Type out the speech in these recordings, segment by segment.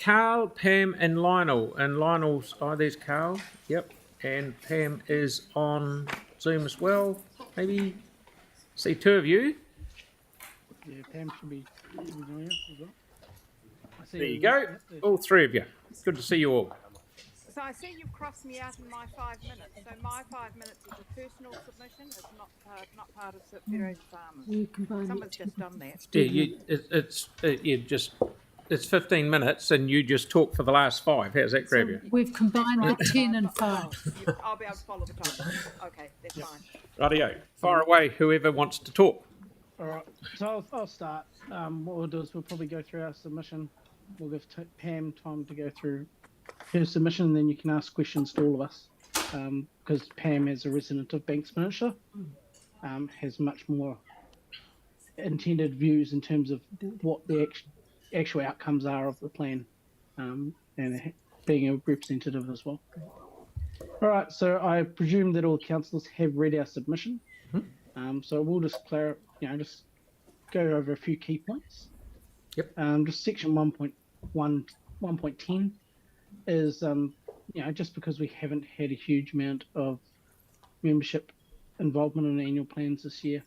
Carl, Pam, and Lionel. And Lionel's, there's Carl. Yep. And Pam is on Zoom as well. Maybe see two of you. Yeah, Pam should be joining us as well. There you go. All three of you. Good to see you all. So I see you've crossed me out in my 5 minutes. So my 5 minutes is a personal submission. It's not part of Federated Farmers. Someone's just done that. It's 15 minutes and you just talk for the last 5. How's that grab you? We've combined the 10 and 5. I'll be able to follow the time. Okay, that's fine. Rightio. Fire away, whoever wants to talk. All right, so I'll start. What we'll do is we'll probably go through our submission. We'll give Pam time to go through her submission, and then you can ask questions to all of us. Because Pam, as a resident of Banks Peninsula, has much more intended views in terms of what the actual outcomes are of the plan, and being a representative as well. All right, so I presume that all councillors have read our submission. So we'll just just go over a few key points. Yep. Just section 1.10 is just because we haven't had a huge amount of membership involvement in annual plans this year,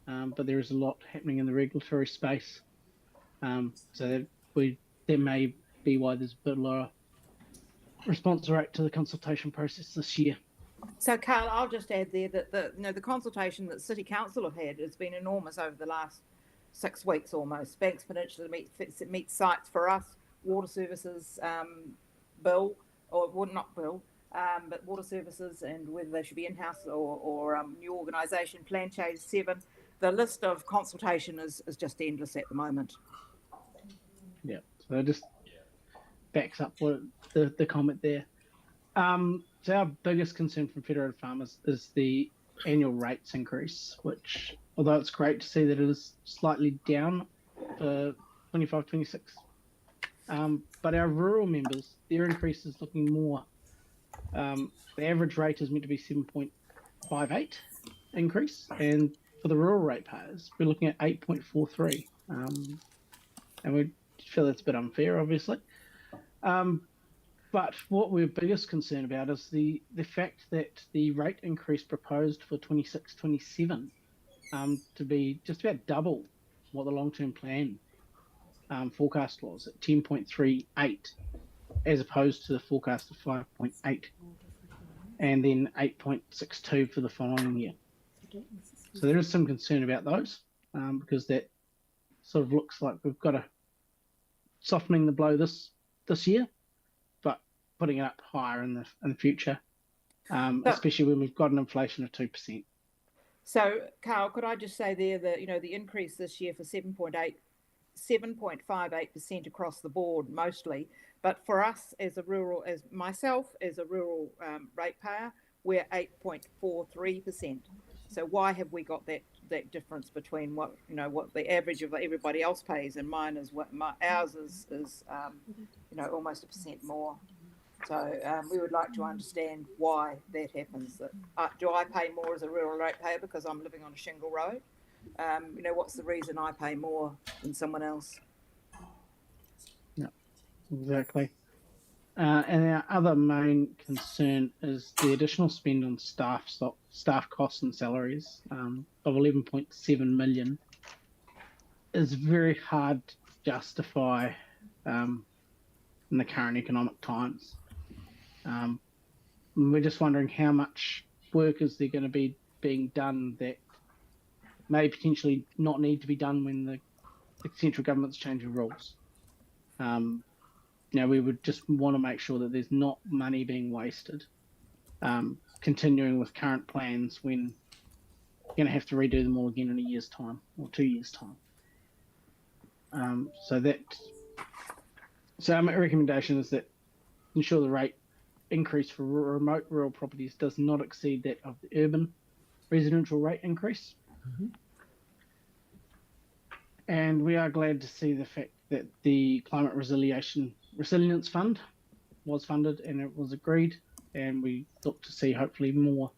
but there is a lot happening in the regulatory space. So that may be why there's a bit lower response rate to the consultation process this year. So, Carl, I'll just add there that the consultation that City Council have had has been enormous over the last 6 weeks almost. Banks Peninsula meets sites for us, water services bill, or well, not bill, but water services, and whether they should be in-house or new organisation, plan change 7. The list of consultation is just endless at the moment. Yeah, so it just backs up what the comment there. So our biggest concern from Federated Farmers is the annual rates increase, which, although it's great to see that it is slightly down for 25-26, but our rural members, their increase is looking more. The average rate is meant to be 7.58 increase, and for the rural ratepayers, we're looking at 8.43, and we feel that's a bit unfair, obviously. But what we're biggest concerned about is the fact that the rate increase proposed for 26-27 to be just about double what the long-term plan forecast was at 10.38, as opposed to the forecast of 5.8, and then 8.62 for the following year. So there is some concern about those, because that sort of looks like we've got a softening the blow this year, but putting it up higher in the future, especially when we've got an inflation of 2%. So, Carl, could I just say there that the increase this year for 7.58% across the board mostly, but for us as myself as a rural ratepayer, we're 8.43%. So why have we got that difference between what the average of everybody else pays and mine is ours is almost 1% more. So we would like to understand why that happens. Do I pay more as a rural ratepayer because I'm living on a shingle road? What's the reason I pay more than someone else? Yeah, exactly. And our other main concern is the additional spend on staff costs and salaries of 11.7 million is very hard to justify in the current economic times. We're just wondering how much work is there going to be being done that may potentially not need to be done when the central government's changing rules. We would just want to make sure that there's not money being wasted, continuing with current plans when you're going to have to redo them all again in a year's time or 2 years' time. So our recommendation is that ensure the rate increase for remote rural properties does not exceed that of the urban residential rate increase. Mm-hmm. And we are glad to see the fact that the Climate Resilience Fund was funded and it was agreed, and we look to see hopefully more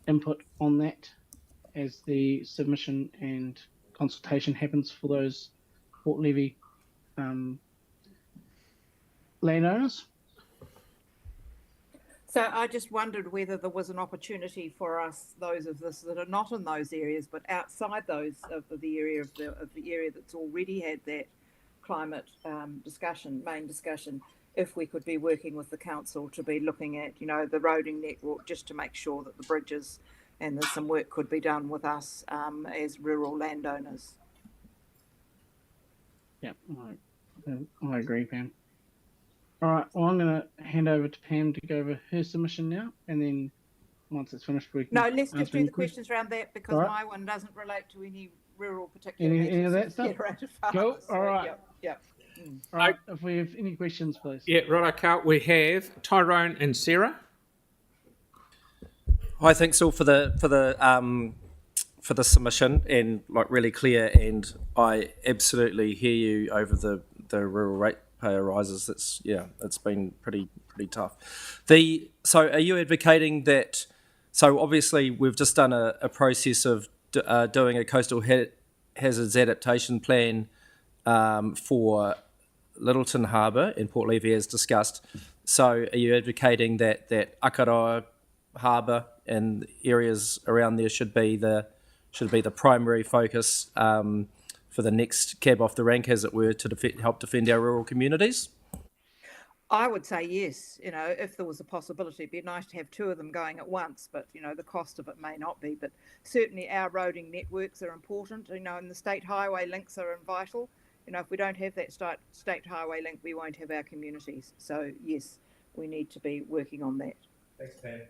input on that as the submission and consultation happens for those Port Levy landowners. So I just wondered whether there was an opportunity for us, those of us that are not in those areas, but outside those of the area of the area that's already had that climate main discussion, if we could be working with the council to be looking at, the roading network, just to make sure that the bridges and there's some work could be done with us as rural landowners. Yeah, I agree, Pam. All right, well, I'm going to hand over to Pam to go over her submission now, and then once it's finished, we can No, let's just answer do any the questions around that, because All right. my one doesn't relate to any rural particular Any of that matters. stuff? Federated Cool. farmers. All right. Yep. All right, if we have any questions, please. Yeah, right, Carl. We have Tyrone and Sarah. Hi, thanks all for the submission, and really clear. And I absolutely hear you over the rural ratepayer rises. It's been pretty tough. So are you advocating that? So obviously we've just done a process of doing a coastal hazards adaptation plan for Littleton Harbour and Port Levy as discussed. So are you advocating that Akaroa Harbour and areas around there should be the primary focus for the next cab off the rank, as it were, to help defend our rural communities? I would say yes. If there was a possibility, it'd be nice to have two of them going at once, but the cost of it may not be. But certainly our roading networks are important, and the state highway links are vital. If we don't have that state highway link, we won't have our communities. So yes, we need to be working on that. Thanks, Pam.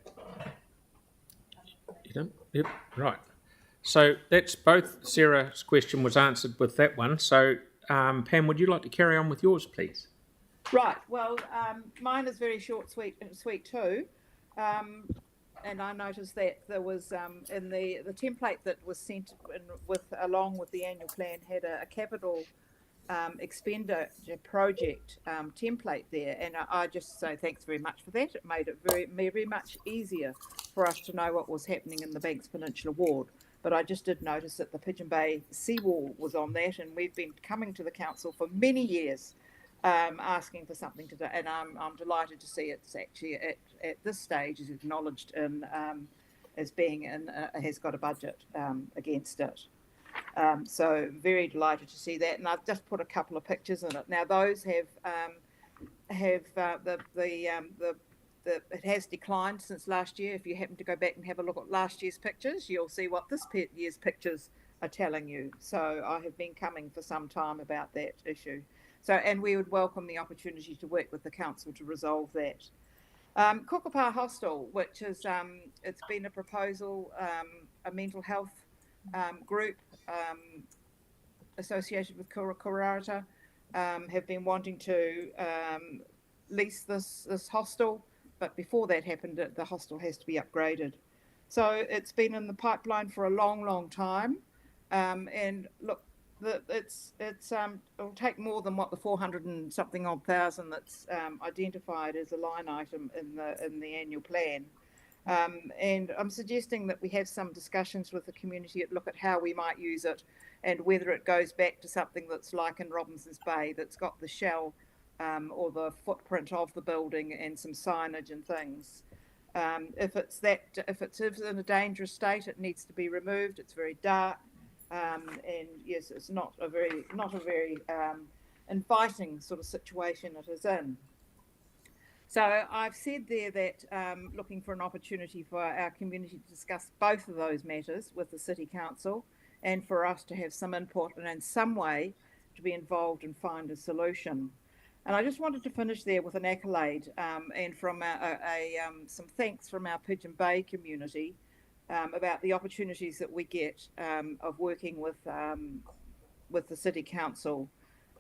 Yep, right. So that's both. Sarah's question was answered with that one. So Pam, would you like to carry on with yours, please? Right. Well, mine is very short, sweet too. And I noticed that there was in the template that was sent along with the annual plan had a capital expenditure project template there, and I just say thanks very much for that. It made it very much easier for us to know what was happening in the Banks Peninsula ward. But I just did notice that the Pigeon Bay seawall was on that, and we've been coming to the council for many years asking for something to do, and I'm delighted to see it's actually at this stage is acknowledged as being has got a budget against it. So very delighted to see that, and I've just put a couple of pictures in it. Now those it has declined since last year. If you happen to go back and have a look at last year's pictures, you'll see what this year's pictures are telling you. So I have been coming for some time about that issue. So, and we would welcome the opportunity to work with the council to resolve that. Kukapa Hostel, which is it's been a proposal, a mental health group associated with Kurarata have been wanting to lease this hostel, but before that happened, the hostel has to be upgraded. So it's been in the pipeline for a long time, and look, it'll take more than what the 400 and something odd thousand that's identified as a line item in the annual plan. And I'm suggesting that we have some discussions with the community and look at how we might use it, and whether it goes back to something that's like in Robinson's Bay, that's got the shell or the footprint of the building and some signage and things. If it's in a dangerous state, it needs to be removed. It's very dark, and yes, it's not a very inviting sort of situation it is in. So I've said there that looking for an opportunity for our community to discuss both of those matters with the City Council, and for us to have some input and in some way to be involved and find a solution. And I just wanted to finish there with an accolade and from some thanks from our Pigeon Bay community about the opportunities that we get of working with the City Council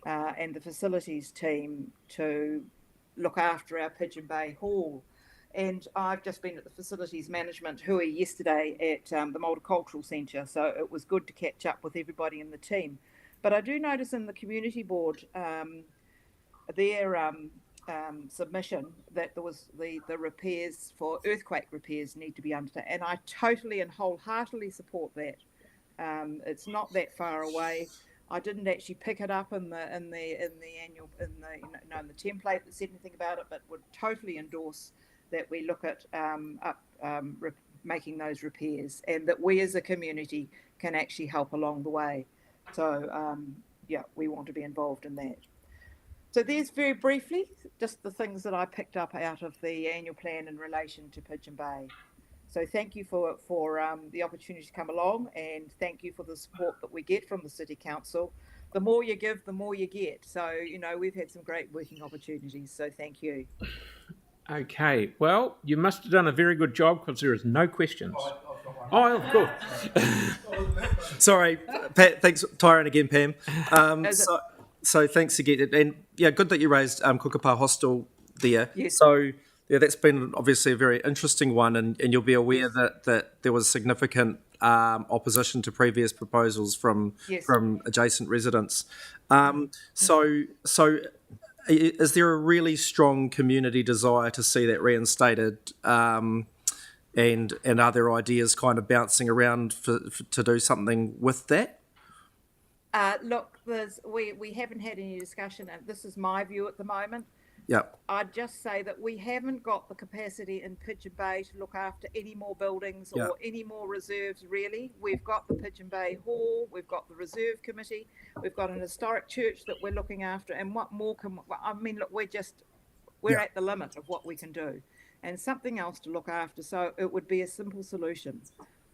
and the facilities team to look after our Pigeon Bay Hall. And I've just been at the facilities management hui yesterday at the Multicultural Centre, so it was good to catch up with everybody in the team. But I do notice in the community board their submission that there was the repairs for earthquake repairs need to be undertaken, and I totally and wholeheartedly support that. It's not that far away. I didn't actually pick it up in the annual in the template that said anything about it, but would totally endorse that we look at making those repairs, and that we as a community can actually help along the way. So yeah, we want to be involved in that. So there's very briefly just the things that I picked up out of the annual plan in relation to Pigeon Bay. So thank you for the opportunity to come along, and thank you for the support that we get from the City Council. The more you give, the more you get. So, you know, we've had some great working opportunities. So thank you. Okay, well, you must have done a very good job because there is no questions. Oh, of course. Sorry, Pat, thanks, Tyrone again, Pam. So thanks again, and yeah, good that you raised Kukapa Hostel there. Yes. So yeah, that's been obviously a very interesting one, and you'll be aware that there was significant opposition to previous proposals from adjacent residents. So is there a really strong community desire to see that reinstated? And are there ideas kind of bouncing around to do something with that? Look, we haven't had any discussion, and this is my view at the moment. Yeah. I'd just say that we haven't got the capacity in Pigeon Bay to look after any more buildings or any more reserves, really. We've got the Pigeon Bay Hall, we've got the Reserve Committee, we've got an historic church that we're looking after, and what more can, I mean, look, we're at the limit of what we can do, and something else to look after. So it would be a simple solution.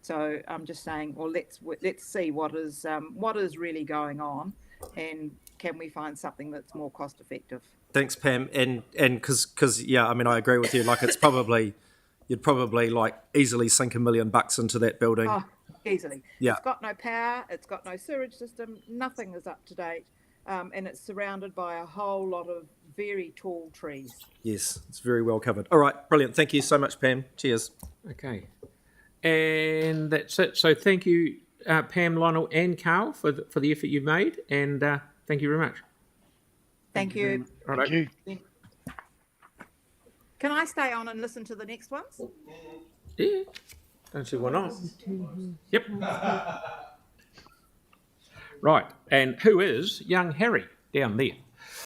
So I'm just saying, well, let's see what is really going on, and can we find something that's more cost effective. Thanks, Pam. And because yeah, I mean, I agree with you. Like, you'd probably like easily sink $1 million into that building. Oh, easily. Yeah. It's got no power. It's got no sewage system. Nothing is up to date, and it's surrounded by a whole lot of very tall trees. Yes, it's very well covered. All right, brilliant. Thank you so much, Pam. Cheers. Okay. And that's it. So thank you, Pam, Lionel and Carl for the effort you've made, and thank you very much. Thank you. Thank you. Can I stay on and listen to the next ones? Yeah. Don't see why not. Yep. Right. And who is young Harry down there?